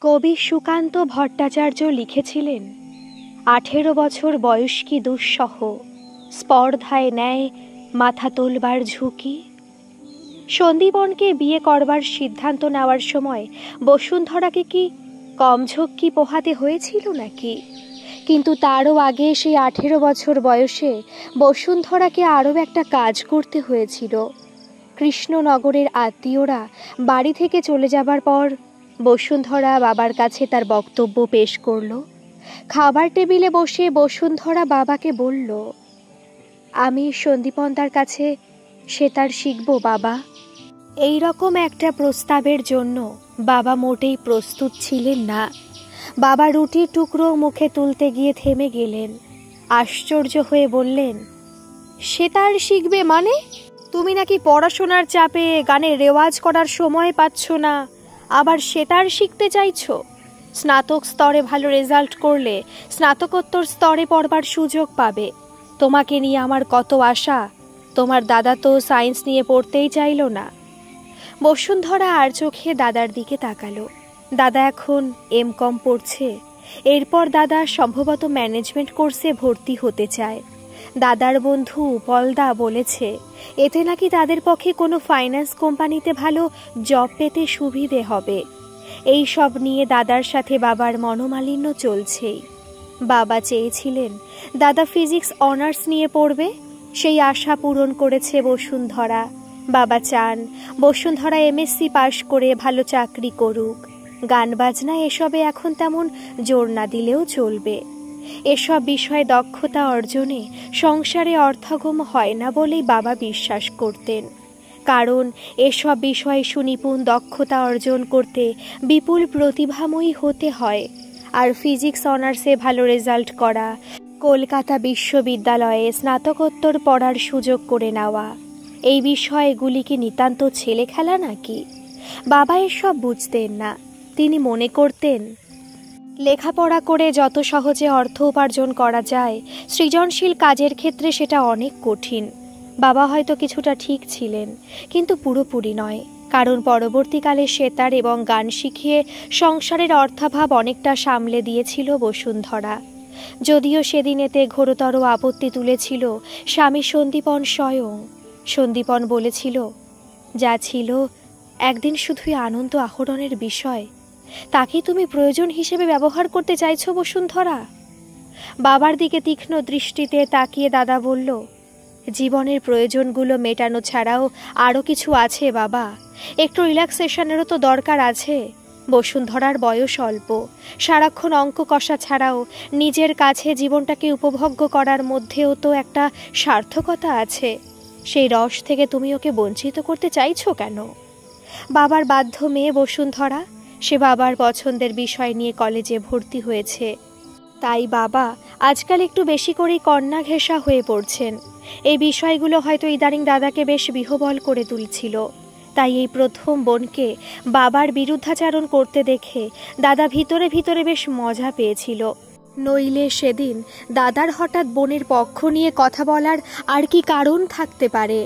কবি সুকান্ত ভট্টাচার্য লিখেছিলেন, 18 বছর বয়স কি দুঃসহ, স্পর্ধায় নেয় মাথা তোলবার ঝুঁকি। সন্দীপনকে বিয়ে করবার সিদ্ধান্ত নেওয়ার সময় বসুন্ধরাকে কি কম ঝক্কি পোহাতে হয়েছিল নাকি? কিন্তু তারও আগে সেই 18 বছর বয়সে বসুন্ধরাকে আরও একটা কাজ করতে হয়েছিল। কৃষ্ণনগরের আত্মীয়রা বাড়ি থেকে চলে যাবার পর বসুন্ধরা বাবার কাছে তার বক্তব্য পেশ করল। খাবার টেবিলে বসে বসুন্ধরা বাবাকে বলল, আমি সন্দীপনদার কাছে সেতার শিখব বাবা। এই রকম একটা প্রস্তাবের জন্য বাবা মোটেই প্রস্তুত ছিলেন না। বাবা রুটির টুকরো মুখে তুলতে গিয়ে থেমে গেলেন। আশ্চর্য হয়ে বললেন, সেতার শিখবে মানে? তুমি নাকি পড়াশোনার চাপে গানের রেওয়াজ করার সময় পাচ্ছ না, আবার সেতার শিখতে চাইছো? স্নাতক স্তরে ভালো রেজাল্ট করলে স্নাতকোত্তর স্তরে পড়বার সুযোগ পাবে। তোমাকে নিয়ে আমার কত আশা, তোমার দাদা তো সায়েন্স নিয়ে পড়তেই চাইল না। বসুন্ধরা আর চোখে দাদার দিকে তাকালো। দাদা এখন এমকম পড়ছে। এরপর দাদা সম্ভবত ম্যানেজমেন্ট কোর্সে ভর্তি হতে চায়। দাদার বন্ধু পলদা বলেছে এতে নাকি তাদের পক্ষে কোনো ফাইন্যান্স কোম্পানিতে ভালো জব পেতে সুবিধে হবে। এই সব নিয়ে দাদার সাথে বাবার মনোমালিন্য চলছেই। বাবা চেয়েছিলেন দাদা ফিজিক্স অনার্স নিয়ে পড়বে, সেই আশা পূরণ করেছে বসুন্ধরা। বাবা চান বসুন্ধরা এমএসসি পাশ করে ভালো চাকরি করুক। গান বাজনা এসবে এখন তেমন জোর না দিলেও চলবে। এসব বিষয়ে দক্ষতা অর্জনে সংসারে অর্থাগম হয় না বলেই বাবা বিশ্বাস করতেন। কারণ এসব বিষয়ে সুনিপুণ দক্ষতা অর্জন করতে বিপুল প্রতিভাময়ী হতে হয়। আর ফিজিক্স অনার্সে ভালো রেজাল্ট করা, কলকাতা বিশ্ববিদ্যালয়ে স্নাতকোত্তর পড়ার সুযোগ করে নেওয়া, এই বিষয়গুলি কি নিতান্ত ছেলে খেলা নাকি? বাবা এসব বুঝতেন না। তিনি মনে করতেন লেখাপড়া করে যত সহজে অর্থ উপার্জন করা যায়, সৃজনশীল কাজের ক্ষেত্রে সেটা অনেক কঠিন। বাবা হয়তো কিছুটা ঠিক ছিলেন, কিন্তু পুরোপুরি নয়। কারণ পরবর্তীকালে সেতার এবং গান শিখিয়ে সংসারের অর্থাভাব অনেকটা সামলে দিয়েছিল বসুন্ধরা। যদিও সেদিন এতে ঘোরতর আপত্তি তুলেছিল স্বামী সন্দীপন স্বয়ং। সন্দীপন বলেছিল, যা ছিল একদিন শুধুই আনন্দ আহরণের বিষয়, তাকে তুমি প্রয়োজন হিসেবে ব্যবহার করতে চাইছো বসুন্ধরা। বাবার দিকে তীক্ষ্ণ দৃষ্টিতে তাকিয়ে দাদা বলল, জীবনের প্রয়োজনগুলো মেটানো ছাড়াও আরও কিছু আছে বাবা, একটু রিল্যাক্সেশনেরও তো দরকার আছে। বসুন্ধরার বয়স অল্প, সারাক্ষণ অঙ্ক কষা ছাড়াও নিজের কাছে জীবনটাকে উপভোগ্য করার মধ্যেও তো একটা সার্থকতা আছে। সেই রস থেকে তুমি ওকে বঞ্চিত করতে চাইছো কেন? বাবার বাধ্য মেয়ে বসুন্ধরা, সে বাবার পছন্দের বিষয় নিয়ে কলেজে ভর্তি হয়েছে। তাই বাবা আজকাল একটু বেশি করেই কন্যা ঘেঁষা হয়ে পড়ছেন। এই বিষয়গুলো হয়তো ইদানিং দাদাকে বেশ বিহ্বল করে তুলছিল। তাই এই প্রথম বোনকে বাবার বিরুদ্ধাচারণ করতে দেখে দাদা ভিতরে ভিতরে বেশ মজা পেয়েছিল। নইলে সেদিন দাদার হঠাৎ বোনের পক্ষ নিয়ে কথা বলার আর কি কারণ থাকতে পারে?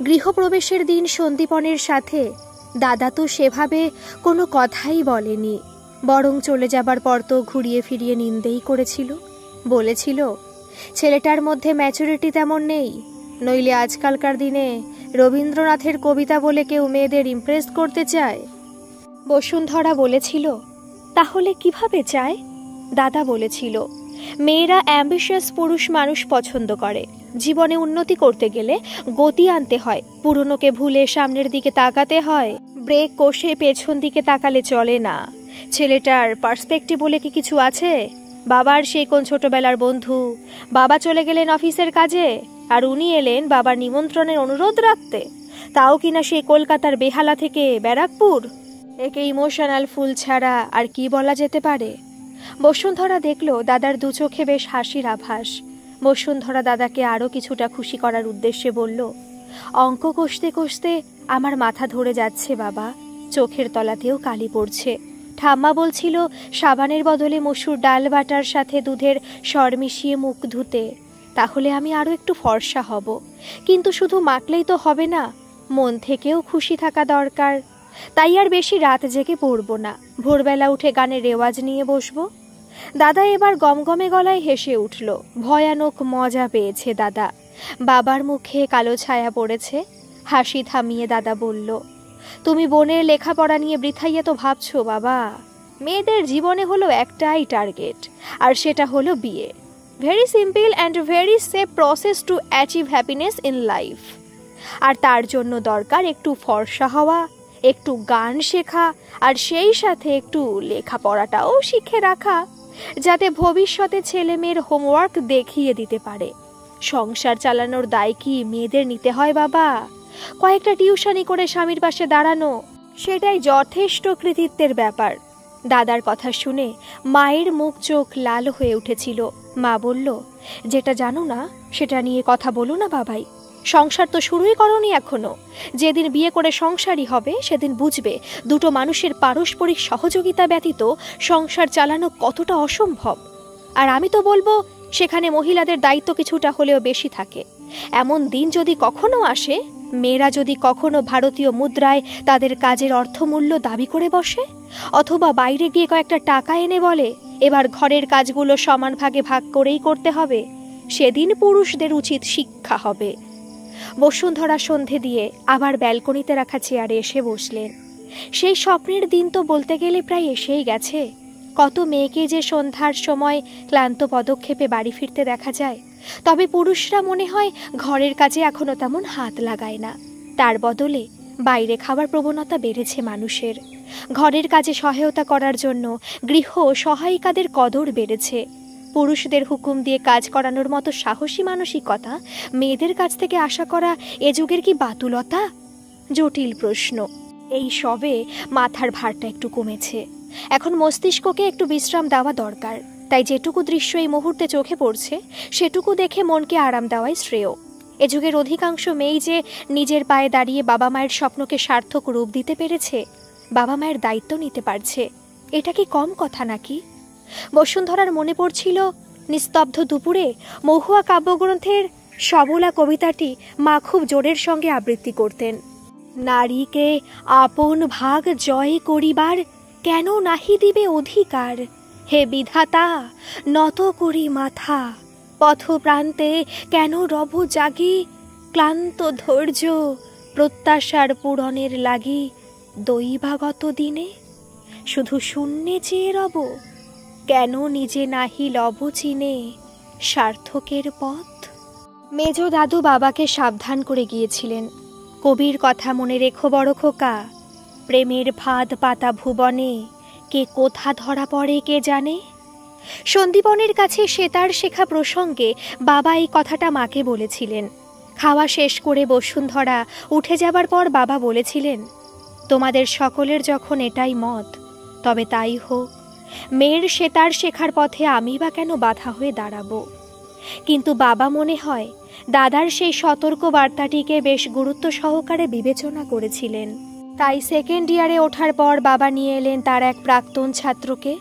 গৃহপ্রবেশের দিন সন্দীপনের সাথে দাদা তো সেভাবে কোনো কথাই বলেনি, বরং চলে যাবার পর তো ঘুরিয়ে ফিরিয়ে নিন্দেই করেছিল। বলেছিল ছেলেটার মধ্যে ম্যাচুরিটি তেমন নেই, নইলে আজকালকার দিনে রবীন্দ্রনাথের কবিতা বলে কেউ মেয়েদের ইমপ্রেস করতে চায়। বসুন্ধরা বলেছিল, তাহলে কিভাবে চায়? দাদা বলেছিল, মেয়েরা অ্যাম্বিশিয়াস পুরুষ মানুষ পছন্দ করে। জীবনে উন্নতি করতে গেলে গতি আনতে হয়, পুরনোকে ভুলে সামনের দিকে তাকাতে হয়। ব্রেক কষে পেছন দিকে তাকালে চলে না। ছেলেটার পার্সপেক্টিভ বলে কি কিছু আছে? বাবার সেই কোন ছোটবেলার বন্ধু, বাবা চলে গেলেন অফিসের কাজে আর উনি এলেন বাবার নিমন্ত্রণের অনুরোধ রাখতে, তাও কিনা সেই কলকাতার বেহালা থেকে ব্যারাকপুর। একে ইমোশনাল ফুল ছাড়া আর কি বলা যেতে পারে? বসুন্ধরা দেখল দাদার দু চোখে বেশ হাসির আভাস। বসুন্ধরা দাদাকে আরও কিছুটা খুশি করার উদ্দেশ্যে বলল, অঙ্ক কষতে কষতে আমার মাথা ধরে যাচ্ছে বাবা, চোখের তলাতেও কালি পড়ছে। ঠাম্মা বলছিল সাবানের বদলে মসুর ডাল বাটার সাথে দুধের সর মিশিয়ে মুখ ধুতে, তাহলে আমি আরও একটু ফর্সা হব। কিন্তু শুধু মাখলেই তো হবে না, মন থেকেও খুশি থাকা দরকার। তাই আর বেশি রাত জেগে পড়ব না, ভোরবেলা উঠে গানের রেওয়াজ নিয়ে বসবো। দাদা এবার গমগমে গলায় হেসে উঠল। ভয়ানক মজা পেয়েছে দাদা। বাবার মুখে কালো ছায়া পড়েছে। হাসি থামিয়ে দাদা বলল, তুমি বোনের লেখাপড়া নিয়ে বৃথাই এত ভাবছো বাবা? মেয়েদের জীবনে হলো একটাই টার্গেট, আর সেটা হলো বিয়ে। Very simple and very safe process to achieve happiness in life. আর তার জন্য দরকার একটু ফর্সা হওয়া, একটু গান শেখা, আর সেই সাথে একটু লেখাপড়াটাও শিখে রাখা, যাতে ভবিষ্যতে ছেলে মেয়ের হোমওয়ার্ক দেখিয়ে দিতে পারে। সংসার চালানোর দায় কি মেয়েদের নিতে হয় বাবা? কয়েকটা টিউশনি করে স্বামীর পাশে দাঁড়ানো, সেটাই যথেষ্ট কৃতিত্বের ব্যাপার। দাদার কথা শুনে মায়ের মুখ চোখ লাল হয়ে উঠেছিল। মা বলল, যেটা জানো না সেটা নিয়ে কথা বলো না বাবাই। সংসার তো শুরুই করনি এখনো। যেদিন বিয়ে করে সংসারই হবে সেদিন বুঝবে দুটো মানুষের পারস্পরিক সহযোগিতা ব্যতীত সংসার চালানো কতটা অসম্ভব। আর আমি তো বলবো সেখানে মহিলাদের দায়িত্ব কিছুটা হলেও বেশি থাকে। এমন দিন যদি কখনো আসে, মেয়েরা যদি কখনো ভারতীয় মুদ্রায় তাদের কাজের অর্থমূল্য দাবি করে বসে, অথবা বাইরে গিয়ে কয়েকটা টাকা এনে বলে এবার ঘরের কাজগুলো সমান ভাগে ভাগ করেই করতে হবে, সেদিন পুরুষদের উচিত শিক্ষা হবে। বসুন্ধরা সন্ধে দিয়ে আবার ব্যালকনিতে রাখা চেয়ারে এসে বসলেন। সেই স্বপ্নের দিন তো বলতে গেলে প্রায় এসেই গেছে। কত মেয়েকে যে সন্ধ্যার সময় ক্লান্ত পদক্ষেপে বাড়ি ফিরতে দেখা যায়, তবে পুরুষরা মনে হয় ঘরের কাজে এখনো তেমন হাত লাগায় না। তার বদলে বাইরে খাবার প্রবণতা বেড়েছে মানুষের। ঘরের কাজে সহায়তা করার জন্য গৃহ সহায়িকাদের কদর বেড়েছে। পুরুষদের হুকুম দিয়ে কাজ করানোর মতো সাহসী মানসিকতা মেয়েদের কাছ থেকে আশা করা এ যুগের কি বাতুলতা? জটিল প্রশ্ন। এই সবে মাথার ভারটা একটু কমেছে। এখন মস্তিষ্ককে একটু বিশ্রাম দেওয়া দরকার। তাই যেটুকু দৃশ্য এই মুহূর্তে চোখে পড়ছে সেটুকু দেখে মনকে আরাম দেওয়াই শ্রেয়। এ যুগের অধিকাংশ মেয়েই যে নিজের পায়ে দাঁড়িয়ে বাবা মায়ের স্বপ্নকে সার্থক রূপ দিতে পেরেছে, বাবা মায়ের দায়িত্ব নিতে পারছে, এটা কি কম কথা নাকি? বসুন্ধরার মনে পড়ছিল নিস্তব্ধ দুপুরে মহুয়া কাব্যগ্রন্থের সবলা কবিতাটি মা খুব জোরের সঙ্গে আবৃত্তি করতেন। নারীকে আপন ভাগ জয় করিবার কেন নাহি দিবে অধিকার, হে বিধাতা নত করি মাথা, পথ প্রান্তে কেন রব জাগি, ক্লান্ত ধৈর্য প্রত্যাশার পূরণের লাগি, দৈবাগত দিনে শুধু শূন্যে চেয়ে রব, কেন নিজে নাহি লব চিনে সার্থকের পথ। মেজ দাদু বাবাকে সাবধান করে গিয়েছিলেন, কবির কথা মনে রেখো বড় খোকা, প্রেমের ফাঁদ পাতা ভুবনে কে কোথা ধরা পড়ে কে জানে। সন্দীপনের কাছে সেতার শেখা প্রসঙ্গে বাবা এই কথাটা মাকে বলেছিলেন। খাওয়া শেষ করে বসুন্ধরা উঠে যাবার পর বাবা বলেছিলেন, তোমাদের সকলের যখন এটাই মত তবে তাই হোক, মেয়ের সেতার শেখার পথে আমি বা কেন বাধা হয়ে দাঁড়াবো। কিন্তু বাবা মনে হয় দাদার সেই সতর্ক বার্তাটিকে বেশ গুরুত্ব সহকারে বিবেচনা করেছিলেন। তাই সেকেন্ড ইয়ারে ওঠার পর বাবা নিয়ে এলেন তার এক প্রাক্তন ছাত্রকে।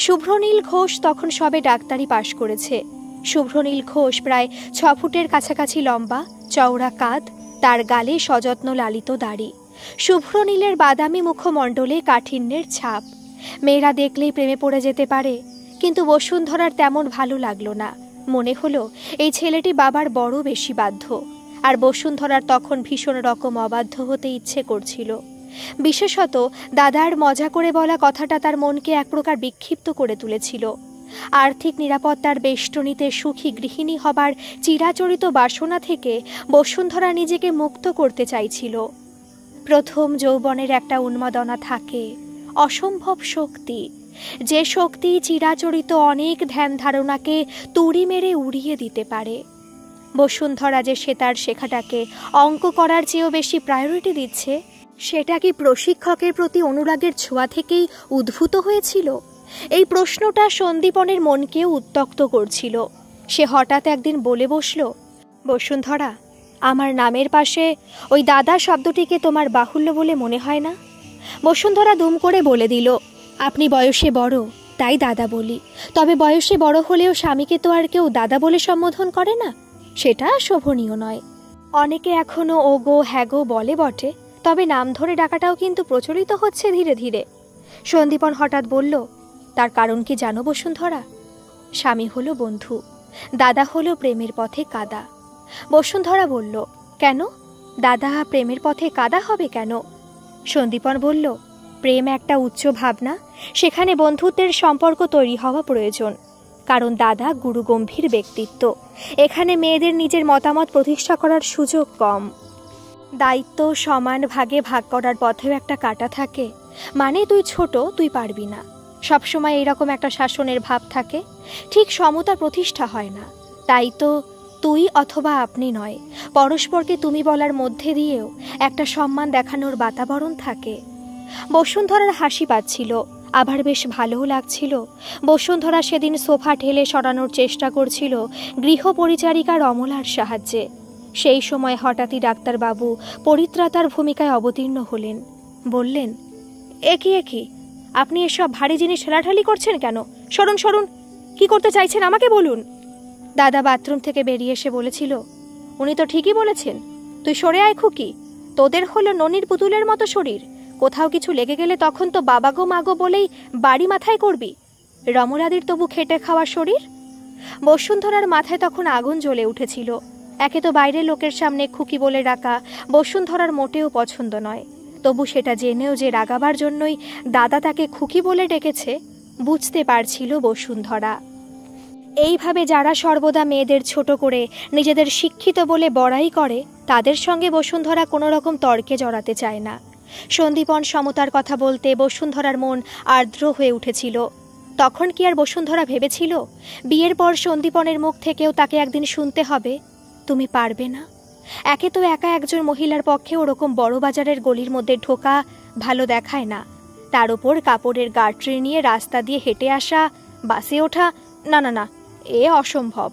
শুভ্রনীল ঘোষ তখন সবে ডাক্তারি পাশ করেছে। শুভ্রনীল ঘোষ প্রায় 6 ফুটের কাছাকাছি লম্বা, চওড়া কাঁধ, তার গালে সযত্ন লালিত দাড়ি। শুভ্রনীলের বাদামি মুখমণ্ডলে কাঠিন্যের ছাপ। মেয়েরা দেখলেই প্রেমে পড়ে যেতে পারে, কিন্তু বসুন্ধরার তেমন ভালো লাগলো না। মনে হলো এই ছেলেটি বাবার বড় বেশি বাধ্য, আর বসুন্ধরার তখন ভীষণ রকম অবাধ্য হতে ইচ্ছে করছিল। বিশেষত দাদার মজা করে বলা কথাটা তার মনকে এক প্রকার বিক্ষিপ্ত করে তুলেছিল। আর্থিক নিরাপত্তার বেষ্টনীতে সুখী গৃহিণী হবার চিরাচরিত বাসনা থেকে বসুন্ধরা নিজেকে মুক্ত করতে চাইছিল। প্রথম যৌবনের একটা উন্মাদনা থাকে, অসম্ভব শক্তি, যে শক্তি চিরাচরিত অনেক ধ্যান ধারণাকে তুড়ি মেরে উড়িয়ে দিতে পারে। বসুন্ধরা যে সেতার শেখাটাকে অঙ্ক করার চেয়েও বেশি প্রায়োরিটি দিচ্ছে, সেটা কি প্রশিক্ষকের প্রতি অনুরাগের ছোঁয়া থেকেই উদ্ভূত হয়েছিল? এই প্রশ্নটা সন্দীপনের মনকেও উত্তক্ত করছিল। সে হঠাৎ একদিন বলে বসল, বসুন্ধরা, আমার নামের পাশে ওই দাদা শব্দটিকে তোমার বাহুল্য বলে মনে হয় না? বসুন্ধরা দুম করে বলে দিল, আপনি বয়সে বড় তাই দাদা বলি, তবে বয়সে বড় হলেও স্বামীকে তো আর কেউ দাদা বলে সম্বোধন করে না, সেটা শোভনীয় নয়। অনেকে এখনো ওগো হ্যাগো বলে বটে, তবে নাম ধরে ডাকাটাও কিন্তু প্রচলিত হচ্ছে ধীরে ধীরে। সন্দীপন হঠাৎ বলল, তার কারণ কি জানো বসুন্ধরা? স্বামী হলো বন্ধু, দাদা হলো প্রেমের পথে কাদা। বসুন্ধরা বলল, কেন? দাদা প্রেমের পথে কাদা হবে কেন? সন্দীপন বলল, প্রেম একটা উচ্চ ভাবনা, সেখানে বন্ধুত্বের সম্পর্ক তৈরি হওয়া প্রয়োজন। কারণ দাদা গুরুগম্ভীর ব্যক্তিত্ব, এখানে মেয়েদের নিজের মতামত প্রতিষ্ঠা করার সুযোগ কম। দায়িত্ব সমান ভাগে ভাগ করার পথেও একটা কাটা থাকে, মানে তুই ছোট, তুই পারবি না, সবসময় এরকম একটা শাসনের ভাব থাকে, ঠিক সমতা প্রতিষ্ঠা হয় না। তাই তো তুই অথবা আপনি নয়, পরস্পরকে তুমি বলার মধ্যে দিয়েও একটা সম্মান দেখানোর বাতাবরণ থাকে। বসুন্ধরার হাসি পাচ্ছিল, আবার বেশ ভালোও লাগছিল। বসুন্ধরা সেদিন সোফা ঠেলে সরানোর চেষ্টা করছিল গৃহপরিচারিকা রমলার সাহায্যে। সেই সময় হঠাৎই ডাক্তারবাবু পরিত্রাতার ভূমিকায় অবতীর্ণ হলেন। বললেন, একি আপনি এসব ভারী জিনিস ঠেলাঠালি করছেন কেন? সরুন সরুন, কি করতে চাইছেন আমাকে বলুন। দাদা বাথরুম থেকে বেরিয়ে এসে বলেছিল, উনি তো ঠিকই বলেছেন, তুই সরে আয় খুকি, তোদের হলো ননির পুতুলের মতো শরীর, কোথাও কিছু লেগে গেলে তখন তো বাবাগো মাগো বলেই বাড়ি মাথায় করবি। রমলাদির তবু খেটে খাওয়া শরীর। বসুন্ধরার মাথায় তখন আগুন জ্বলে উঠেছিল। একে তো বাইরের লোকের সামনে খুকি বলে ডাকা বসুন্ধরার মোটেও পছন্দ নয়, তবু সেটা জেনেও যে রাগাবার জন্যই দাদা তাকে খুকি বলে ডেকেছে বুঝতে পারছিল বসুন্ধরা। এইভাবে যারা সর্বদা মেয়েদের ছোট করে নিজেদের শিক্ষিত বলে বড়াই করে, তাদের সঙ্গে বসুন্ধরা কোনো রকম তর্কে জড়াতে চায় না। সন্দীপন সমতার কথা বলতে বসুন্ধরার মন আর্দ্র হয়ে উঠেছিল। তখন কি আর বসুন্ধরা ভেবেছিল বিয়ের পর সন্দীপনের মুখ থেকেও তাকে একদিন শুনতে হবে, তুমি পারবে না? একে তো একা একজন মহিলার পক্ষে ওরকম বড় বাজারের গলির মধ্যে ঢোকা ভালো দেখায় না, তার উপর কাপড়ের গাঁটরি নিয়ে রাস্তা দিয়ে হেঁটে আসা, বাসে ওঠা, না না না, এ অসম্ভব।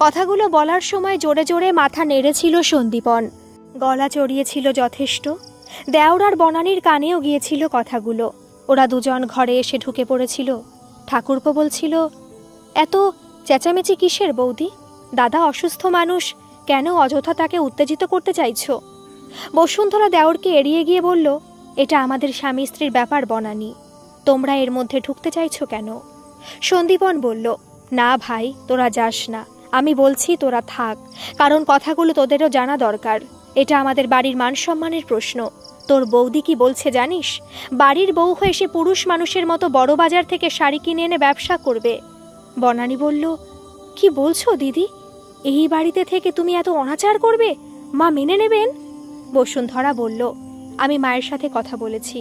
কথাগুলো বলার সময় জোরে জোরে মাথা নেড়েছিল সন্দীপন, গলা চড়িয়েছিল যথেষ্ট। দেওর আর বনানীর কানেও গিয়েছিল কথাগুলো। ওরা দুজন ঘরে এসে ঢুকে পড়েছিল। ঠাকুরপো বলছিল, এত চেঁচামেচি কিসের বৌদি? দাদা অসুস্থ মানুষ, কেন অযথা তাকে উত্তেজিত করতে চাইছো? বসুন্ধরা দেওরকে এড়িয়ে গিয়ে বলল, এটা আমাদের স্বামী স্ত্রীর ব্যাপার বনানী, তোমরা এর মধ্যে ঢুকতে চাইছো কেন? সন্দীপন বলল, না ভাই, তোরা যাস না, আমি বলছি তোরা থাক, কারণ কথাগুলো তোদেরও জানা দরকার। এটা আমাদের বাড়ির মান সম্মানের প্রশ্ন। তোর বৌদি কি বলছে জানিস? বাড়ির বউ হয়ে সে পুরুষ মানুষের মতো বড় বাজার থেকে শাড়ি কিনে এনে ব্যবসা করবে। বনানী বলল, কি বলছো দিদি? এই বাড়িতে থেকে তুমি এত অনাচার করবে? মা মেনে নেবেন? বসুন্ধরা বলল, আমি মায়ের সাথে কথা বলেছি,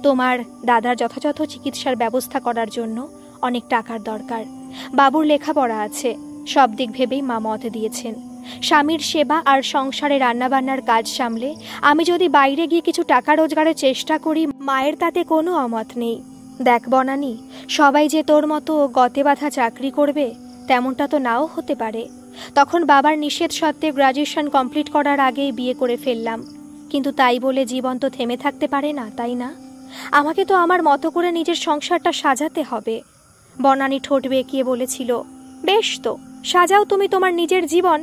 তোমার দাদার যথাযথ চিকিৎসার ব্যবস্থা করার জন্য অনেক টাকার দরকার। বাবুর লেখাপড়া আছে, সব দিক ভেবেই মা মত দিয়েছেন। স্বামীর সেবা আর সংসারে রান্নাবান্নার কাজ সামলে আমি যদি বাইরে গিয়ে কিছু টাকা রোজগারের চেষ্টা করি, মায়ের তাতে কোনো অমত নেই। দেখ বনানী, সবাই যে তোর মতো গতে বাঁধা চাকরি করবে তেমনটা তো নাও হতে পারে। তখন বাবার নিষেধ সত্ত্বে গ্রাজুয়েশন কমপ্লিট করার আগেই বিয়ে করে ফেললাম, কিন্তু তাই বলে জীবন তো থেমে থাকতে পারে না, তাই না? আমাকে তো আমার মতো করে নিজের সংসারটা সাজাতে হবে। বনানী ঠোঁট বেঁকিয়ে বলেছিল, বেশ তো, সাজাও তুমি তোমার নিজের জীবন,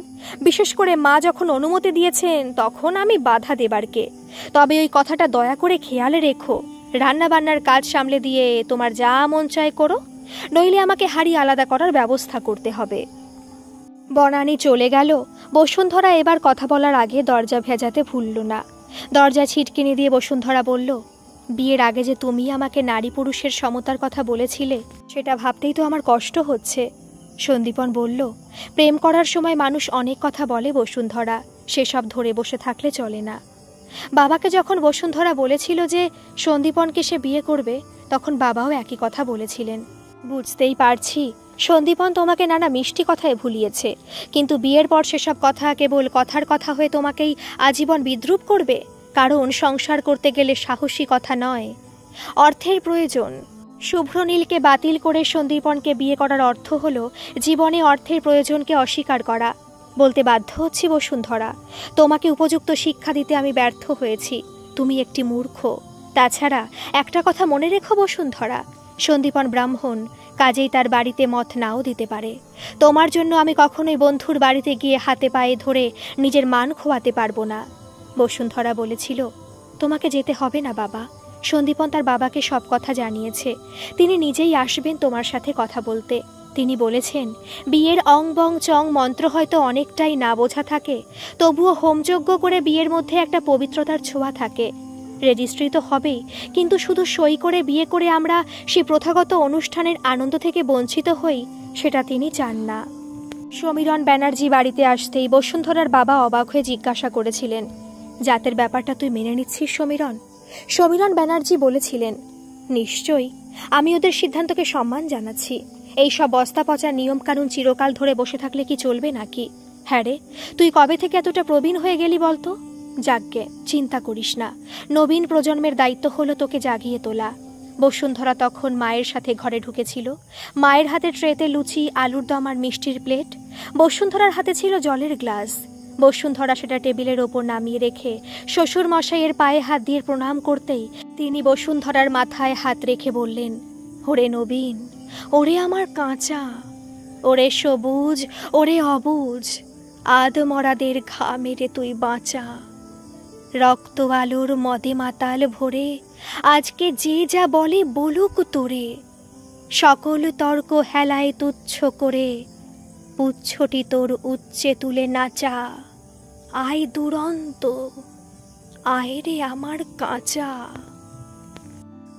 বিশেষ করে মা যখন অনুমতি দিয়েছেন তখন আমি বাধা দেবার কে? তবে ওই কথাটা দয়া করে খেয়ালে রেখো, রান্নাবান্নার কাজ সামলে দিয়ে তোমার যা মন চায় করো, নইলে আমাকে হাড়ি আলাদা করার ব্যবস্থা করতে হবে। বনানী চলে গেল। বসুন্ধরা এবার কথা বলার আগে দরজা ভেজাতে ভুলল না। দরজা ছিটকিনি দিয়ে বসুন্ধরা বলল, বিয়ের আগে যে তুমি আমাকে নারী পুরুষের সমতার কথা বলেছিলে, সেটা ভাবতেই তো আমার কষ্ট হচ্ছে। সন্দীপন বলল, প্রেম করার সময় মানুষ অনেক কথা বলে বসুন্ধরা, সেসব ধরে বসে থাকলে চলে না। বাবাকে যখন বসুন্ধরা বলেছিল যে সন্দীপনকে সে বিয়ে করবে, তখন বাবাও একই কথা বলেছিলেন। বুঝতেই পারছি সন্দীপন তোমাকে নানা মিষ্টি কথায় ভুলিয়েছে, কিন্তু বিয়ের পর সেসব কথা কেবল কথার কথা হয়ে তোমাকেই আজীবন বিদ্রূপ করবে। কারণ সংসার করতে গেলে সাহসী কথা নয়, অর্থের প্রয়োজন। শুভ্রনীলকে বাতিল করে সন্দীপনকে বিয়ে করার অর্থ হলো জীবনে অর্থের প্রয়োজনকে অস্বীকার করা। বলতে বাধ্য হচ্ছি বসুন্ধরা, তোমাকে উপযুক্ত শিক্ষা দিতে আমি ব্যর্থ হয়েছি, তুমি একটি মূর্খ। তাছাড়া একটা কথা মনে রেখো বসুন্ধরা, সন্দীপন ব্রাহ্মণ, কাজেই তার বাড়িতে মত নাও দিতে পারে। তোমার জন্য আমি কখনোই বন্ধুর বাড়িতে গিয়ে হাতে পায়ে ধরে নিজের মান খোয়াতে পারবো না। বসুন্ধরা বলেছিল, তোমাকে যেতে হবে না বাবা। সন্দীপন তার বাবাকে সব কথা জানিয়েছে। তিনি নিজেই আসবেন তোমার সাথে কথা বলতে। তিনি বলেছেন, বিয়ের অং বং চং মন্ত্র হয়তো অনেকটাই না বোঝা থাকে, তবুও হোমযজ্ঞ করে বিয়ের মধ্যে একটা পবিত্রতার ছোঁয়া থাকে। রেজিস্ট্রি তো হবেই, কিন্তু শুধু সই করে বিয়ে করে আমরা সেই প্রথাগত অনুষ্ঠানের আনন্দ থেকে বঞ্চিত হই, সেটা তিনি চান না। সমীরণ ব্যানার্জি বাড়িতে আসতেই বসুন্ধরার বাবা অবাক হয়ে জিজ্ঞাসা করেছিলেন, জাতের ব্যাপারটা তুই মেনে নিচ্ছিস সমীরণ? সমীরণ ব্যানার্জি বলেছিলেন, নিশ্চয়ই, আমি ওদের সিদ্ধান্তকে সম্মান জানাচ্ছি। এই সব বস্তা পচা নিয়মকানুন চিরকাল ধরে বসে থাকলে কি চলবে নাকি? হ্যাঁ রে, তুই কবে থেকে এতটা প্রবীণ হয়ে গেলি বলতো? যাকগে, চিন্তা করিস না, নবীন প্রজন্মের দায়িত্ব হলো তোকে জাগিয়ে তোলা। বসুন্ধরা তখন মায়ের সাথে ঘরে ঢুকেছিল। মায়ের হাতে ট্রেতে লুচি, আলুর দম আর মিষ্টির প্লেট। বসুন্ধরার হাতে ছিল জলের গ্লাস। বসুন্ধরা সেটা টেবিলের ওপর নামিয়ে রেখে শ্বশুর মশাইয়ের পায়ে হাত দিয়ে প্রণাম করতেই তিনি বসুন্ধরার মাথায় হাত রেখে বললেন, ওরে নবীন, ওরে আমার কাঁচা, ওরে সবুজ, ওরে অবুজ, আদমরাদের ঘা মেরে তুই বাঁচা। রক্ত আলোর মদে মাতাল ভরে আজকে যে যা বলে বলুক তোরে, সকল তর্ক হেলায় তুচ্ছ করে পুচ্ছটি তোর উচ্চে তুলে নাচা। আয় দুরন্ত, আয় রে আমার কাঁচা।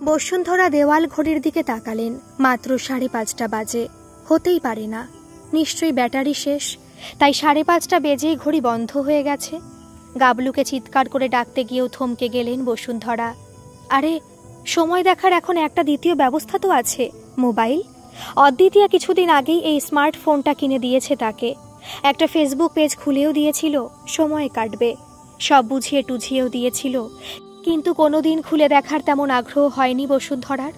বসুন্ধরা দেওয়াল ঘড়ির দিকে তাকালেন। মাত্র 5:30 বাজে। হতেই পারে না, নিশ্চয়ই ব্যাটারি শেষ, তাই 5:30 বেজেই ঘড়ি বন্ধ হয়ে গেছে। গাবলুকে চিৎকার করে ডাকতে গিয়েও থমকে গেলেন বসুন্ধরা। আরে, সময় দেখার এখন একটা দ্বিতীয় ব্যবস্থা তো আছে, মোবাইল। অদ্বিতীয়া কিছুদিন আগেই এই স্মার্টফোনটা কিনে দিয়েছে তাকে। একটা ফেসবুক পেজ খুলেও দিয়েছিল, সময় কাটবে। সব বুঝিয়ে টুঝিয়েও দিয়েছিল, কিন্তু কোনোদিন খুলে দেখার তেমন আগ্রহ হয়নি বসুন্ধরার।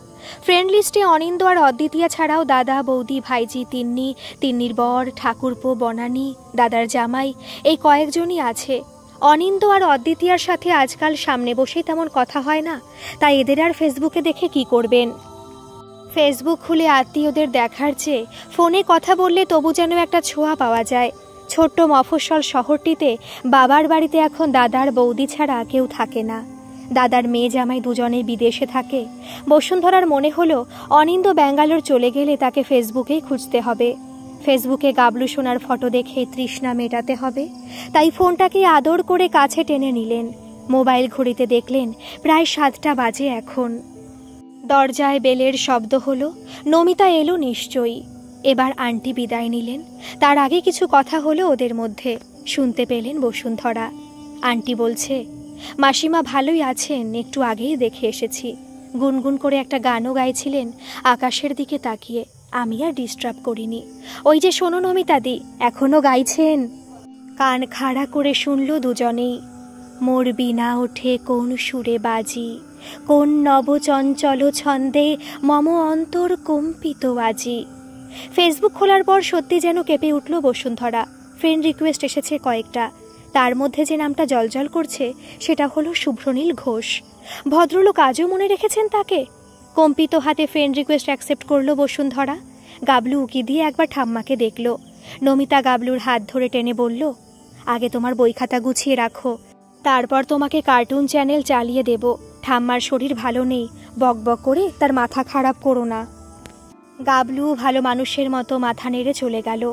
ফ্রেন্ড লিস্টে অনিন্দ আর অদ্বিতীয়া ছাড়াও দাদা, বৌদি, ভাইজি, তিন্নি, তিন্নির বর, ঠাকুরপো, বনানী, দাদার জামাই, এই কয়েকজনই আছে। অনিন্দ আর অদ্বিতীয়ার সাথে আজকাল সামনে বসেই তেমন কথা হয় না, তাই এদের আর ফেসবুকে দেখে কি করবেন? ফেসবুক খুলে আত্মীয়দের দেখার চেয়ে ফোনে কথা বললে তবু যেন একটা ছোঁয়া পাওয়া যায়। ছোট্ট মফস্বল শহরটিতে বাবার বাড়িতে এখন দাদার, বৌদি ছাড়া কেউ থাকে না। দাদার মেয়ে জামাই দুজনেই বিদেশে থাকে। বসুন্ধরার মনে হলো অনিন্দ ব্যাঙ্গালোর চলে গেলে তাকে ফেসবুকেই খুঁজতে হবে। ফেসবুকে গাবলু সোনার ফটো দেখে তৃষ্ণা মেটাতে হবে। তাই ফোনটাকে আদর করে কাছে টেনে নিলেন। মোবাইল ঘড়িতে দেখলেন প্রায় 7টা বাজে এখন। দরজায় বেলের শব্দ হলো। নমিতা এলো নিশ্চয়ই। এবার আন্টি বিদায় নিলেন। তার আগে কিছু কথা হলো ওদের মধ্যে, শুনতে পেলেন বসুন্ধরা। আন্টি বলছে, মাসিমা ভালোই আছেন, একটু আগেই দেখে এসেছি। গুনগুন করে একটা গানও গাইছিলেন আকাশের দিকে তাকিয়ে। আমি আর ডিস্টার্ব করিনি। ওই যে শোনো নমিতাদি, এখনো গাইছেন। কান খাড়া করে শুনল দুজনেই। মোর বিনা ওঠে কোন সুরে বাজি, কোন নবচঞ্চল ছন্দে মম অন্তর কম্পিত আজি। ফেসবুক খোলার পর সত্যি যেন কেঁপে উঠল বসুন্ধরা। ফ্রেন্ড রিকোয়েস্ট এসেছে কয়েকটা। তার মধ্যে যে নামটা জলজল করছে সেটা হলো শুভ্রনীল ঘোষ। ভদ্রলোক আজও মনে রেখেছেন তাকে। কম্পিত হাতে ফ্রেন্ড রিকোয়েস্ট অ্যাকসেপ্ট করলো বসুন্ধরা। গাবলু উকি দিয়ে একবার ঠাম্মাকে দেখল। নমিতা গাবলুর হাত ধরে টেনে বলল, আগে তোমার বই খাতা গুছিয়ে রাখো, তারপর তোমাকে কার্টুন চ্যানেল চালিয়ে দেব। ঠাম্মার শরীর ভালো নেই, বকবক করে তার মাথা খারাপ করো না। গাবলু ভালো মানুষের মতো মাথা নেড়ে চলে গেল।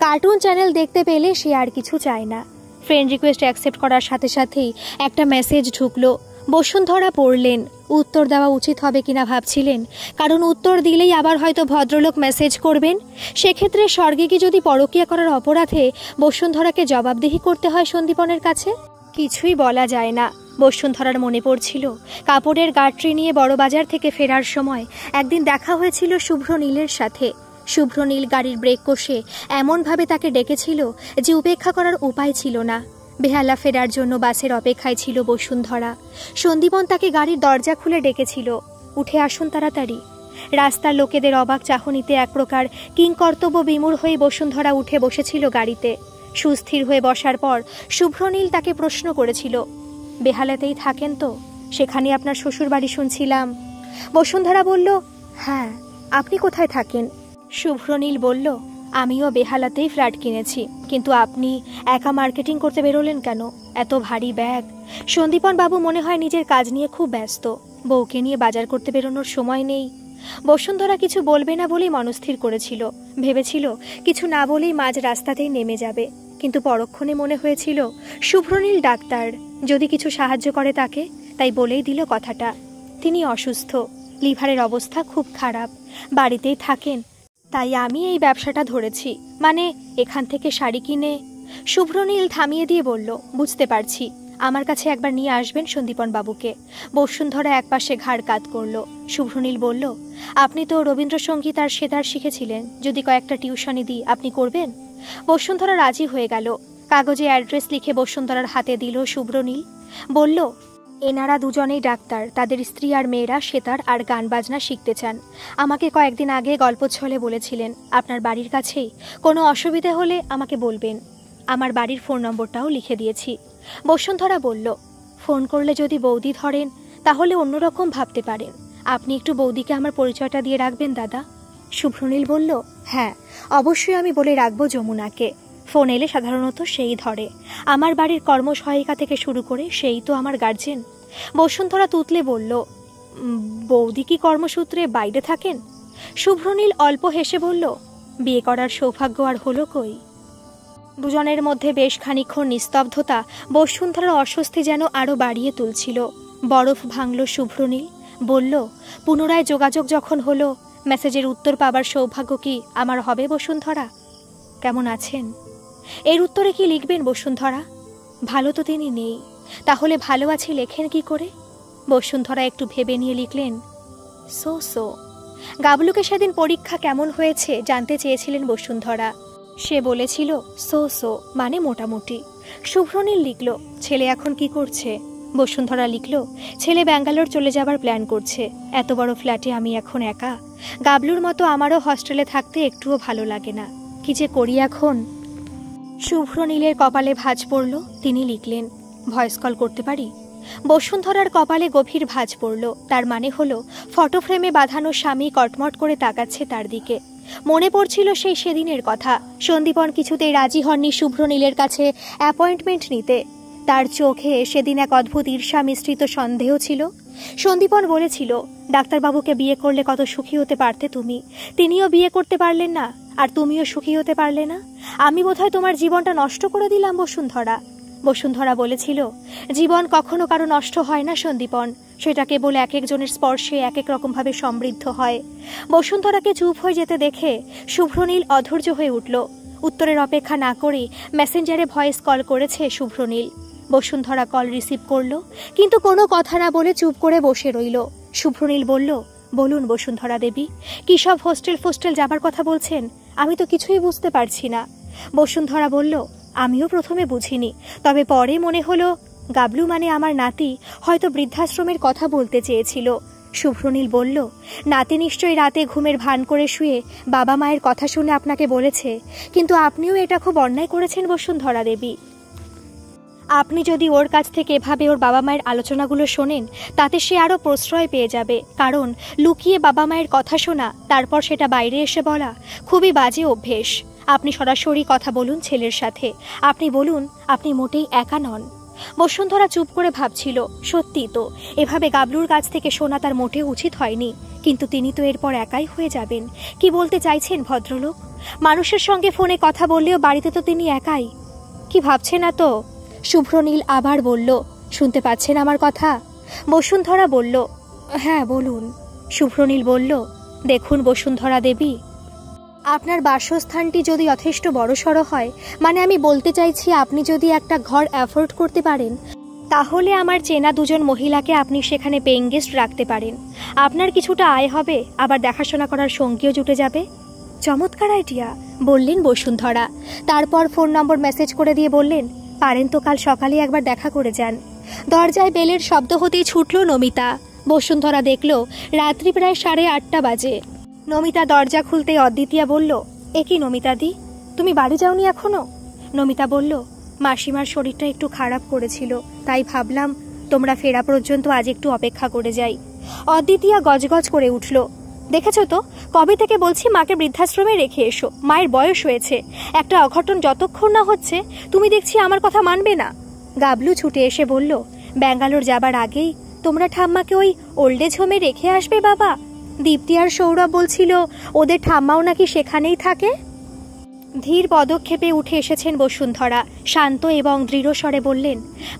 কার্টুন চ্যানেল দেখতে পেলে সে আর কিছু চায় না। ফ্রেন্ড রিকোয়েস্ট অ্যাকসেপ্ট করার সাথে সাথেই একটা মেসেজ ঢুকলো। বসুন্ধরা পড়লেন। উত্তর দেওয়া উচিত হবে কিনা ভাবছিলেন, কারণ উত্তর দিলেই আবার হয়তো ভদ্রলোক মেসেজ করবেন। সেক্ষেত্রে স্বর্গে কি যদি পরকীয়া করার অপরাধে বসুন্ধরাকে জবাবদিহি করতে হয় সন্দীপনের কাছে? কিছুই বলা যায় না। বসুন্ধরার মনে পড়ছিল কাপড়ের গাঁটরি নিয়ে বড়বাজার থেকে ফেরার সময় একদিন দেখা হয়েছিল শুভ্রনীলের সাথে। শুভ্রনীল গাড়ির ব্রেক কষে এমনভাবে তাকে ডেকেছিল যে উপেক্ষা করার উপায় ছিল না। বেহালা ফেরার জন্য বাসের অপেক্ষায় ছিল বসুন্ধরা। সন্দীপন তাকে গাড়ির দরজা খুলে ডেকেছিল, উঠে আসুন তাড়াতাড়ি। রাস্তার লোকেদের অবাক চাহনিতে এক প্রকার কিংকর্তব্য বিমূঢ় হয়ে বসুন্ধরা উঠে বসেছিল গাড়িতে। সুস্থির হয়ে বসার পর শুভ্রনীল তাকে প্রশ্ন করেছিল, বেহালাতেই থাকেন তো? সেখানে আপনার শ্বশুর বাড়ি শুনছিলাম। বসুন্ধরা বলল, হ্যাঁ, আপনি কোথায় থাকেন? শুভ্রনীল বলল, আমিও বেহালাতেই ফ্ল্যাট কিনেছি, কিন্তু আপনি একা মার্কেটিং করতে বেরোলেন কেন? এত ভারী ব্যাগ। সন্দীপন বাবু মনে হয় নিজের কাজ নিয়ে খুব ব্যস্ত, বউকে নিয়ে বাজার করতে বেরোনোর সময় নেই। বসুন্ধরা কিছু বলবে না বলেই মনস্থির করেছিল, ভেবেছিল কিছু না বলেই মাঝ রাস্তাতেই নেমে যাবে, কিন্তু পরক্ষণে মনে হয়েছিল শুভ্রনীল ডাক্তার, যদি কিছু সাহায্য করে তাকে, তাই বলেই দিল কথাটা। তিনি অসুস্থ, লিভারের অবস্থা খুব খারাপ, বাড়িতেই থাকেন, তাই আমি এই ব্যবসাটা ধরেছি, মানে এখান থেকে শাড়ি কিনে। শুভ্রনীল থামিয়ে দিয়ে বলল, বুঝতে পারছি, আমার কাছে একবার নিয়ে আসবেন সন্দীপন বাবুকে। বসুন্ধরা একপাশে ঘাড় কাত করল। শুভ্রনীল বলল, আপনি তো রবীন্দ্রসঙ্গীত আর সেতার শিখেছিলেন, যদি কয়েকটা টিউশনি দিই আপনি করবেন? বসুন্ধরা রাজি হয়ে গেল। কাগজে অ্যাড্রেস লিখে বসুন্ধরার হাতে দিল শুভ্রনীল। বলল, এনারা দুজনেই ডাক্তার, তাদের স্ত্রী আর মেয়েরা সেতার আর গান বাজনা শিখতে চান। আমাকে কয়েকদিন আগে গল্প ছলে বলেছিলেন আপনার বাড়ির কাছেই, কোনো অসুবিধে হলে আমাকে বলবেন। আমার বাড়ির ফোন নম্বরটাও লিখে দিয়েছি। বসুন্ধরা বলল, ফোন করলে যদি বৌদি ধরেন তাহলে অন্যরকম ভাবতে পারেন, আপনি একটু বৌদিকে আমার পরিচয়টা দিয়ে রাখবেন দাদা। শুভ্রনীল বলল, হ্যাঁ অবশ্যই আমি বলে রাখবো যমুনাকে, ফোন এলে সাধারণত সেই ধরে, আমার বাড়ির কর্মসহায়িকা থেকে শুরু করে সেই তো আমার গার্জেন। বসুন্ধরা তুতলে বলল, বৌদি কি কর্মসূত্রে বাইরে থাকেন? শুভ্রনীল অল্প হেসে বলল, বিয়ে করার সৌভাগ্য আর হলো কই। দুজনের মধ্যে বেশ খানিকক্ষণ নিস্তব্ধতা বসুন্ধরার অস্বস্তি যেন আরো বাড়িয়ে তুলছিল। বরফ ভাঙল শুভ্রনীল। বলল, পুনরায় যোগাযোগ যখন হলো, মেসেজের উত্তর পাবার সৌভাগ্য কি আমার হবে বসুন্ধরা? কেমন আছেন? এর উত্তরে কি লিখবেন বসুন্ধরা? ভালো তো তিনি নেই, তাহলে ভালো আছি লেখেন কি করে? বসুন্ধরা একটু ভেবে নিয়ে লিখলেন, সো। গাবলুকে সেদিন পরীক্ষা কেমন হয়েছে জানতে চেয়েছিলেন বসুন্ধরা। সে বলেছিল সো মানে মোটামুটি। শুভ্রনীল লিখল, ছেলে এখন কি করছে? বসুন্ধরা লিখল, ছেলে ব্যাঙ্গালোর চলে যাবার প্ল্যান করছে। এত বড় ফ্ল্যাটে আমি এখন একা, গাবলুর মতো আমারও হস্টেলে থাকতে একটুও ভালো লাগে না, কি যে করি এখন। শুভ্রনীলের কপালে ভাঁজ পড়ল। তিনি লিখলেন, ভয়েস কল করতে পারি? বসুন্ধরার কপালে গভীর ভাঁজ পড়ল। তার মানে হলো ফটো ফ্রেমে বাঁধানো স্বামী কটমট করে তাকাচ্ছে তার দিকে। মনে পড়ছিল সেই সেদিনের কথা। সন্দীপন কিছুতেই রাজি হননি শুভ্রনীলের কাছে অ্যাপয়েন্টমেন্ট নিতে। তার চোখে সেদিন এক অদ্ভুত ঈর্ষা মিশ্রিত সন্দেহ ছিল। সন্দীপন বলেছিল, ডাক্তারবাবুকে বিয়ে করলে কত সুখী হতে পারতে তুমি, তিনিও বিয়ে করতে পারলেন না, আর তুমিও সুখী হতে পারলে না। আমি বোধহয় তোমার জীবনটা নষ্ট করে দিলাম বসুন্ধরা। বসুন্ধরা বলেছিল, জীবন কখনো কারো নষ্ট হয় না সন্দীপন, সেটা কেবল এক একজনের স্পর্শে এক এক রকমভাবে সমৃদ্ধ হয়। বসুন্ধরাকে চুপ হয়ে যেতে দেখে শুভ্রনীল অধৈর্য হয়ে উঠল। উত্তরের অপেক্ষা না করে মেসেঞ্জারে ভয়েস কল করেছে শুভ্রনীল। বসুন্ধরা কল রিসিভ করলো, কিন্তু কোনো কথা না বলে চুপ করে বসে রইল। শুভ্রনীল বলল, বলুন বসুন্ধরা দেবী, কি সব হোস্টেল যাবার কথা বলছেন? আমি তো কিছুই বুঝতে পারছি না। বসুন্ধরা বলল, আমিও প্রথমে বুঝিনি, তবে পরে মনে হলো গাবলু মানে আমার নাতি হয়তো বৃদ্ধাশ্রমের কথা বলতে চেয়েছিল। শুভ্রনীল বলল, নাতি নিশ্চয়ই রাতে ঘুমের ভান করে শুয়ে বাবা মায়ের কথা শুনে আপনাকে বলেছে, কিন্তু আপনিও এটা খুব অন্যায় করেছেন বসুন্ধরা দেবী। আপনি যদি ওর কাছ থেকে এভাবে ওর বাবা মায়ের আলোচনাগুলো শোনেন, তাতে সে আরও প্রশ্রয় পেয়ে যাবে, কারণ লুকিয়ে বাবা মায়ের কথা শোনা, তারপর সেটা বাইরে এসে বলা খুবই বাজে অভ্যেস। আপনি সরাসরি কথা বলুন ছেলের সাথে, আপনি বলুন আপনি মোটেই একা নন। বসুন্ধরা চুপ করে ভাবছিল, সত্যি তো, এভাবে গাবলুর কাছ থেকে শোনা তার মোটেও উচিত হয়নি, কিন্তু তিনি তো এরপর একাই হয়ে যাবেন। কি বলতে চাইছেন ভদ্রলোক? মানুষের সঙ্গে ফোনে কথা বললেও বাড়িতে তো তিনি একাই। কি ভাবছেন না তো? শুভ্রনীল আবার বলল, শুনতে পাচ্ছেন আমার কথা? বসুন্ধরা বলল, হ্যাঁ বলুন। শুভ্রনীল বলল, দেখুন বসুন্ধরা দেবী, আপনার বাসস্থানটি যদি যথেষ্ট বড়সড় হয়, মানে আমি বলতে চাইছি আপনি যদি একটা ঘর অ্যাফোর্ড করতে পারেন, তাহলে আমার চেনা দুজন মহিলাকে আপনি সেখানে পেইং গেস্ট রাখতে পারেন। আপনার কিছুটা আয় হবে, আবার দেখাশোনা করার সঙ্গীও জুটে যাবে। চমৎকার আইডিয়া, বললেন বসুন্ধরা। তারপর ফোন নম্বর মেসেজ করে দিয়ে বললেন, পারেন তো কাল সকালে একবার দেখা করে যান। দরজায় বেলের শব্দ হতেই ছুটল নমিতা। বসুন্ধরা দেখল রাত্রি প্রায় 8:30 বাজে। নমিতা দরজা খুলতেই অদ্বিতীয়া বলল, এ কি নমিতাদি, তুমি বাড়ি যাওনি এখনো? নমিতা বলল, মাসিমার শরীরটা একটু খারাপ করেছিল, তাই ভাবলাম তোমরা ফেরা পর্যন্ত আজ একটু অপেক্ষা করে যাই। অদ্বিতীয়া গজগজ করে উঠল, দেখেছো তো, কবে থেকে বলছি মাকে বৃদ্ধাশ্রমে রেখে এসো, মায়ের বয়স হয়েছে, একটা অঘটন যতক্ষণ না হচ্ছে তুমি দেখছি আমার কথা মানবে না। গাবলু ছুটে এসে বলল, ব্যাঙ্গালোর যাবার আগেই তোমরা ঠাম্মাকে ওই ওল্ড এজ হোমে রেখে আসবে বাবা? দীপ্তি আর সৌরভ বলছিল ওদের ঠাম্মাও নাকি সেখানেই থাকে। ধীর পদক্ষেপে উঠে এসেছেন বসুন্ধরা, শান্ত এবং দৃঢ় স্বরে বললেন,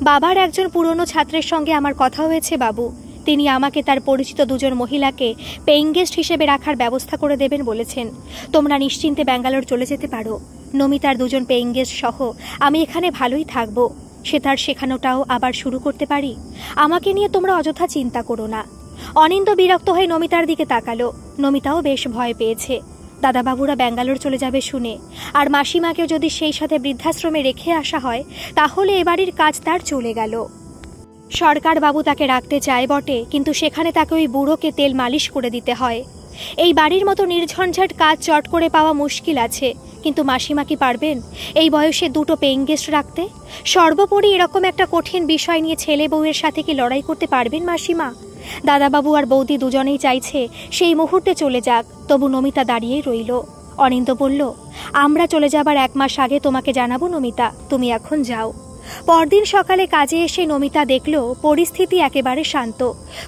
বাবার একজন পুরনো ছাত্রের সঙ্গে আমার কথা হয়েছে বাবু। তিনি আমাকে তার পরিচিত দুজন মহিলাকে পেইং গেস্ট হিসেবে রাখার ব্যবস্থা করে দেবেন বলেছেন। তোমরা নিশ্চিন্তে ব্যাঙ্গালোর চলে যেতে পারো। নমিতার দুজন পেইং গেস্ট সহ আমি এখানে ভালোই থাকবো। সে তার শেখানোটাও আবার শুরু করতে পারি। আমাকে নিয়ে তোমরা অযথা চিন্তা করো না। অনিন্দ বিরক্ত হয়ে নমিতার দিকে তাকালো। নমিতাও বেশ ভয় পেয়েছে। দাদাবাবুরা ব্যাঙ্গালোর চলে যাবে শুনে, আর মাসিমাকেও যদি সেই সাথে বৃদ্ধাশ্রমে রেখে আসা হয়, তাহলে এ বাড়ির কাজ তার চলে গেল। সরকার বাবু তাকে রাখতে চায় বটে, কিন্তু সেখানে তাকে ওই বুড়োকে তেল মালিশ করে দিতে হয়। এই বাড়ির মতো নির্ঝঞ্ঝাট কাজ চট করে পাওয়া মুশকিল আছে, কিন্তু মাসিমা কি পারবেন এই বয়সে দুটো পেইং গেস্ট রাখতে? সর্বোপরি এরকম একটা কঠিন বিষয় নিয়ে ছেলে বউয়ের সাথে কি লড়াই করতে পারবেন মাসিমা? দাদাবাবু আর বৌদি দুজনেই চাইছে সেই মুহূর্তে চলে যাক, তবু নমিতা দাঁড়িয়েই রইল। অনিন্দ বলল, আমরা চলে যাবার 1 মাস আগে তোমাকে জানাবো নমিতা, তুমি এখন যাও। পরদিন সকালে কাজে এসে নমিতা দেখল পরিস্থিতি একেবারে শান্ত।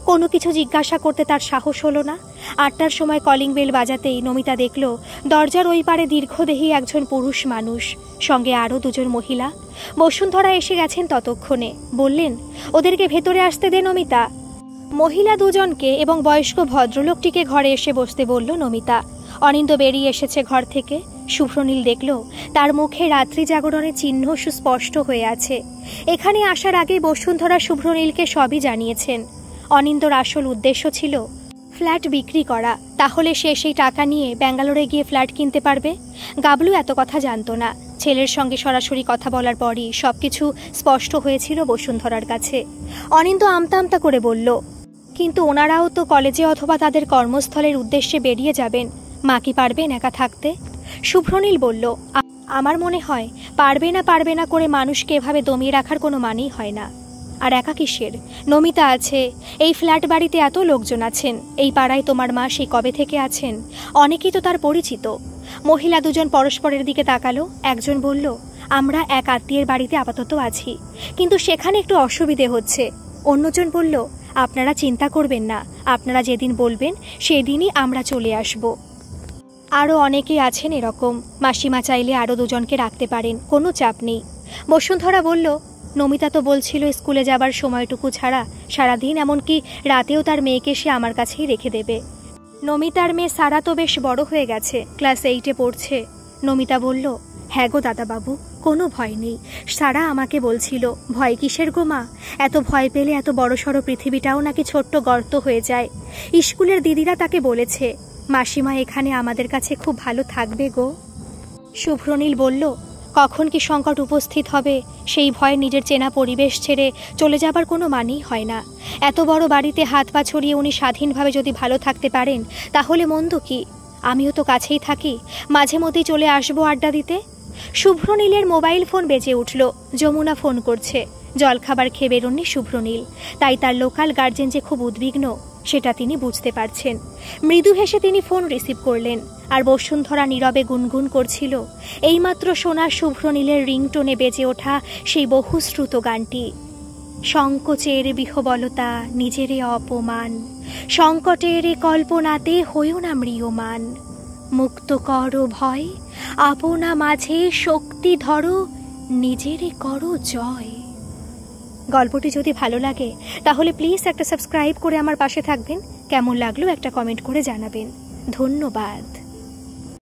কোনো কিছু জিজ্ঞাসা করতে তার সাহস হলো না। 8টার সময় কলিং বেল বাজাতেই নমিতা দেখল দরজার ওই পারে দীর্ঘদেহী একজন পুরুষ মানুষ, সঙ্গে আরও 2জন মহিলা। বসুন্ধরা এসে গেছেন ততক্ষণে। বললেন, ওদেরকে ভেতরে আসতে দে নমিতা। মহিলা 2জনকে এবং বয়স্ক ভদ্রলোকটিকে ঘরে এসে বসতে বলল নমিতা। অনিন্দ বেরিয়ে এসেছে ঘর থেকে। শুভ্রনীল দেখল তার মুখে রাত্রি জাগরণের চিহ্ন সুস্পষ্ট হয়ে আছে। এখানে আসার আগে বসুন্ধরা শুভ্রনীলকে সবই জানিয়েছেন। অনিন্দর আসল উদ্দেশ্য ছিল ফ্ল্যাট বিক্রি করা, তাহলে সে সেই টাকা নিয়ে ব্যাঙ্গালোরে গিয়ে ফ্ল্যাট কিনতে পারবে। গাবলু এত কথা জানত না। ছেলের সঙ্গে সরাসরি কথা বলার পরই সবকিছু স্পষ্ট হয়েছিল বসুন্ধরার কাছে। অনিন্দ আমতা আমতা করে বলল, কিন্তু ওনারাও তো কলেজে অথবা তাদের কর্মস্থলের উদ্দেশ্যে বেরিয়ে যাবেন, মা কি পারবেন একা থাকতে? শুভ্রনীল বলল, আমার মনে হয় পারবে না করে মানুষকে এভাবে দমিয়ে রাখার কোনো মানেই হয় না। আর একা কিসের? নমিতা আছে, এই ফ্ল্যাট বাড়িতে এত লোকজন আছেন, এই পাড়ায় তোমার মা সেই কবে থেকে আছেন, অনেকেই তো তার পরিচিত। মহিলা 2জন পরস্পরের দিকে তাকালো। একজন বলল, আমরা এক আত্মীয়ের বাড়িতে আপাতত আছি, কিন্তু সেখানে একটু অসুবিধে হচ্ছে। অন্যজন বলল, আপনারা চিন্তা করবেন না, আপনারা যেদিন বলবেন সেদিনই আমরা চলে আসব। আরও অনেকেই আছেন এরকম, মাসিমা চাইলে আরও 2জনকে রাখতে পারেন, কোনো চাপ নেই। বসুন্ধরা বলল, নমিতা তো বলছিল স্কুলে যাবার সময়টুকু ছাড়া সারাদিন, এমনকি রাতেও তার মেয়েকে সে আমার কাছেই রেখে দেবে। নমিতার মেয়ে সারা তো বেশ বড় হয়ে গেছে, ক্লাস 8-এ পড়ছে। নমিতা বলল, হ্যাঁ গো দাদাবাবু, কোনো ভয় নেই। সারা আমাকে বলছিল, ভয় কিসের গো মা, এত ভয় পেলে এত বড়সড় পৃথিবীটাও নাকি ছোট্ট গর্ত হয়ে যায়। স্কুলের দিদিরা তাকে বলেছে, মাসিমা এখানে আমাদের কাছে খুব ভালো থাকবে গো। শুভ্রনীল বলল, কখন কি সংকট উপস্থিত হবে সেই ভয়ে নিজের চেনা পরিবেশ ছেড়ে চলে যাবার কোনো মানেই হয় না। এত বড় বাড়িতে হাত পা ছড়িয়ে উনি স্বাধীনভাবে যদি ভালো থাকতে পারেন, তাহলে মন্দ কি? আমিও তো কাছেই থাকি, মাঝে মধ্যেই চলে আসবো আড্ডা দিতে। শুভ্রনীলের মোবাইল ফোন বেজে উঠল। যমুনা ফোন করছে। জলখাবার খেয়ে বেরোননি শুভ্রনীল, তাই তার লোকাল গার্জেন যে খুব উদ্বিগ্ন সেটা তিনি বুঝতে পারছেন। মৃদু হেসে তিনি ফোন রিসিভ করলেন, আর বসুন্ধরা নীরবে গুনগুন করছিল এইমাত্র শোনা শুভ্রনীলের রিংটোনে বেজে ওঠা সেই বহুশ্রুত গানটি। সংকোচের বিহবলতা নিজেরে অপমান, সংকটের কল্পনাতে হইও না ম্রিয়মান, মুক্ত করো ভয়, আপনা মাঝে শক্তি ধরো, নিজেরে করো জয়। গল্পটি যদি ভালো লাগে তাহলে প্লিজ একটা সাবস্ক্রাইব করে আমার পাশে থাকবেন। কেমন লাগলো একটা কমেন্ট করে জানাবেন। ধন্যবাদ।